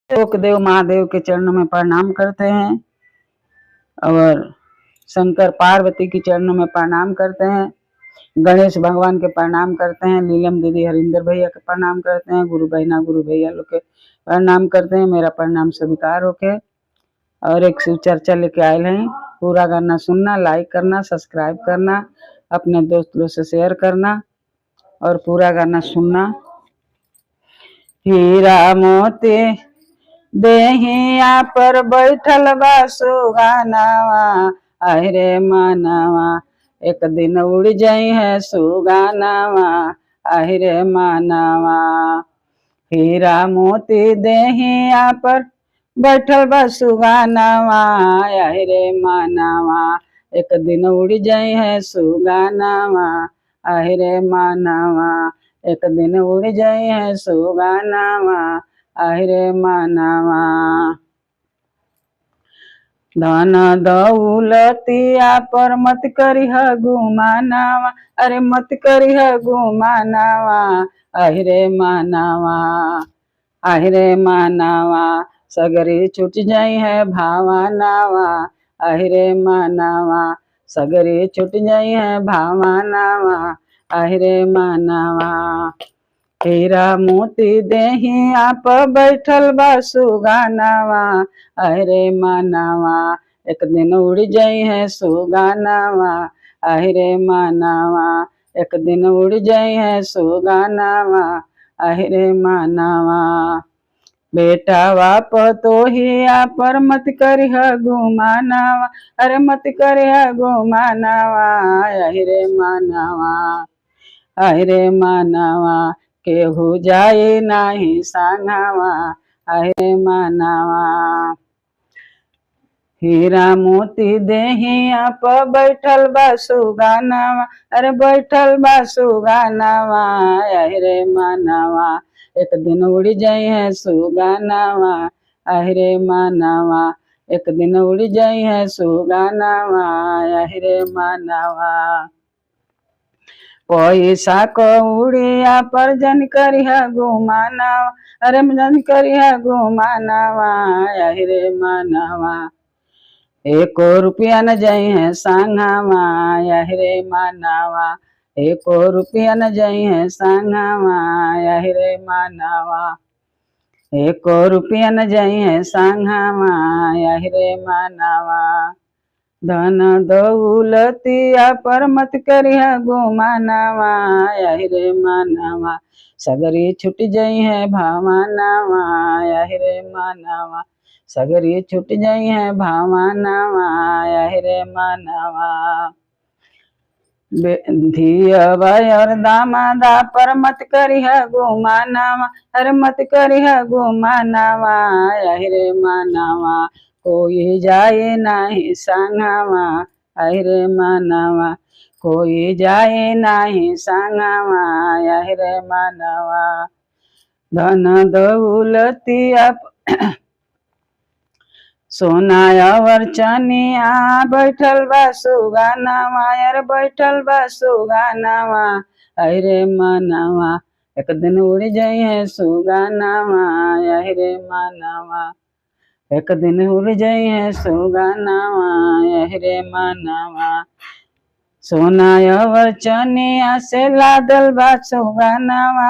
लोकदेव महादेव के चरणों में प्रणाम करते हैं और शंकर पार्वती के चरणों में प्रणाम करते हैं। गणेश भगवान के प्रणाम करते हैं। नीलम दीदी हरिंदर भैया के प्रणाम करते हैं। गुरु बहना गुरु भैया लोग के प्रणाम करते हैं। मेरा प्रणाम स्वीकार होके और एक शिव चर्चा लेके आए हैं। पूरा गाना सुनना, लाइक करना, सब्सक्राइब करना, अपने दोस्त लोग से शेयर करना और पूरा गाना सुनना। हीरा मोती देहिया पर बैठल बा सुगानावा, अरे मानवा एक दिन उड़ जाई है सुगानावा, अरे मानवा। हीरा मोती देहिया पर बैठल बा सुगानावा, अरे मानवा एक दिन उड़ जाई है सुगानावा, अरे मानवा एक दिन उड़ जाई है सुगानावा, अरे मानवा। धन दौलतिया पर मत करिह गुमानावा, अरे मत करिह गुमानावा, अरे मानवा, अरे मानवा सगरी छूट जाई है भावनावा, अरे मानवा सगरी छूट जाई है भावनावा, अरे मानवा। हीरा मोती देहिया पर बैठल बा सुगानावा, अरे मानवा एक दिन उड़ जाई है सुगानावा, अरे मानवा एक दिन उड़ जाई है सुगानावा, अरे मानवा। बेटा वाप तो हिया पर मत करिह गुमानावा, अरे मत करिह गुमानावा, अरे मानवा, अरे मानवा केहू जाए नाही सांगावा, अरे मानवा। हीरा मोती देहिया पर बैठल बा सुगानावा, अरे बैठल बा सुगानावा, अरे मानवा एक दिन उड़ जाई है सुगानावा, अरे मानवा एक दिन उड़ जाई है सुगानावा, अरे मानवा। पैसा कौड़िया पर जन करिह गुमानावा, अरे जन करिह गुमानावा, अरे मानवा। एको रुपया न जाई है सांगावा, अरे मानवा एको रुपया न जाई है सांगावा, अरे मानवा एको रुपया न जाई है सांगावा, अरे मानवा। धन दौलतिया पर मत करिह गुमानावा, अरे मानवा सगरी छूट जाई है भावनावा, अरे मानवा सगरी छूट जाई है भावनावा, अरे मानवा। धियवा और दामादा पर मत करिह गुमानावा, अरे मत करिह गुमानावा, अरे मानवा कोई जाए नाही सांगावा, अरे मानवा कोई जाए नाही सांगावा, अरे मानवा। धन दौलतिया सोनाया और चनिया बैठल बा सुगानावा, यार बैठल बा सुगानावा, अरे मानवा एक दिन उड़ जाई है सुगानावा, अरे मानवा एक दिन उड़ जाई है सुगानावा, अरे मानवा। सोनाया और चनिया से लादल बा सुगानावा,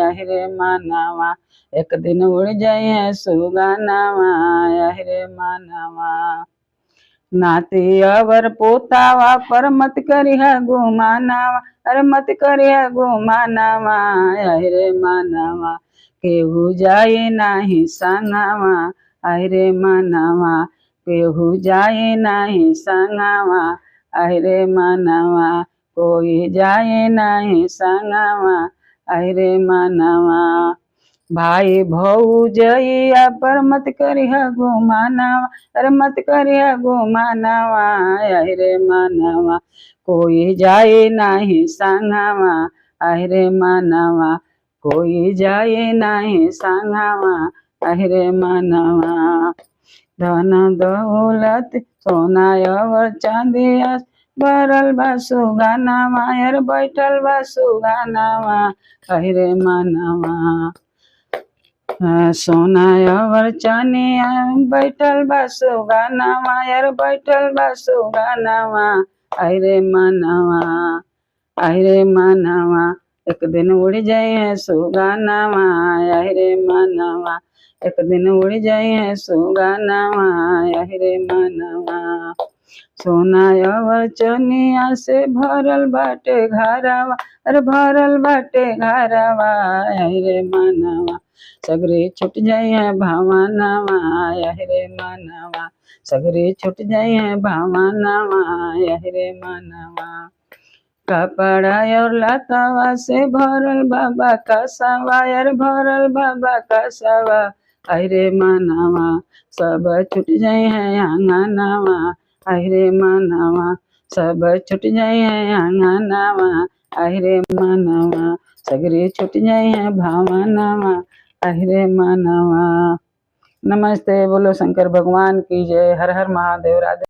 अरे मानवा एक दिन उड़ जाई है सुगानावा, अरे मानवा। नाती अवर पोतावा पर मत करिह गुमानावा, अरे मत करिह गुमानावा, अरे मानवा केहू जाए नाही सांगावा, अरे मानवा केहू जाए नाही सांगावा, अरे मानवा कोई जाए नाही सांगावा, अरे मानवा। भाई भौजैया पर मत करिह गुमानावा, अरे मत करिह गुमानावा, अरे मानवा कोई जाए नाही सांगावा, अरे मानवा कोई जाए नाही सांगावा, अरे मानवा। धन दौलत सोनाया और चांदिया भरल बा सुगानावा, यार बैठल बा सुगानावा, अरे मानवा। सोना अवर चानिया बैठल बा सुगानावा यार बैठल बा सुगानावा अरे मनवा अरे मनवा एक दिन उड़ जाए है सुगानावा अरे मनवा एक दिन उड़ जाए है सुगानावा अरे मनवा सोना अवर चनिया से भरल बाटे घरवा अरे भरल बाटे घरवा अरे मनवा सगरे छुट जाए है भावनावा अरे मनवा सगरे छुट जाए है भावनावा अरे मनवा कपड़ा और लतावा से भरल बाबा कसवा यार भरल बाबा कसवा अरे मनवा सब छुट जाए है आंगनवा अरे मनवा सब छुट जाए है आंगनवा अरे मनवा सगरे छुट जाए है भावनावा अरे मनवा। नमस्ते, बोलो शंकर भगवान की जय। हर हर महादेव। राधे।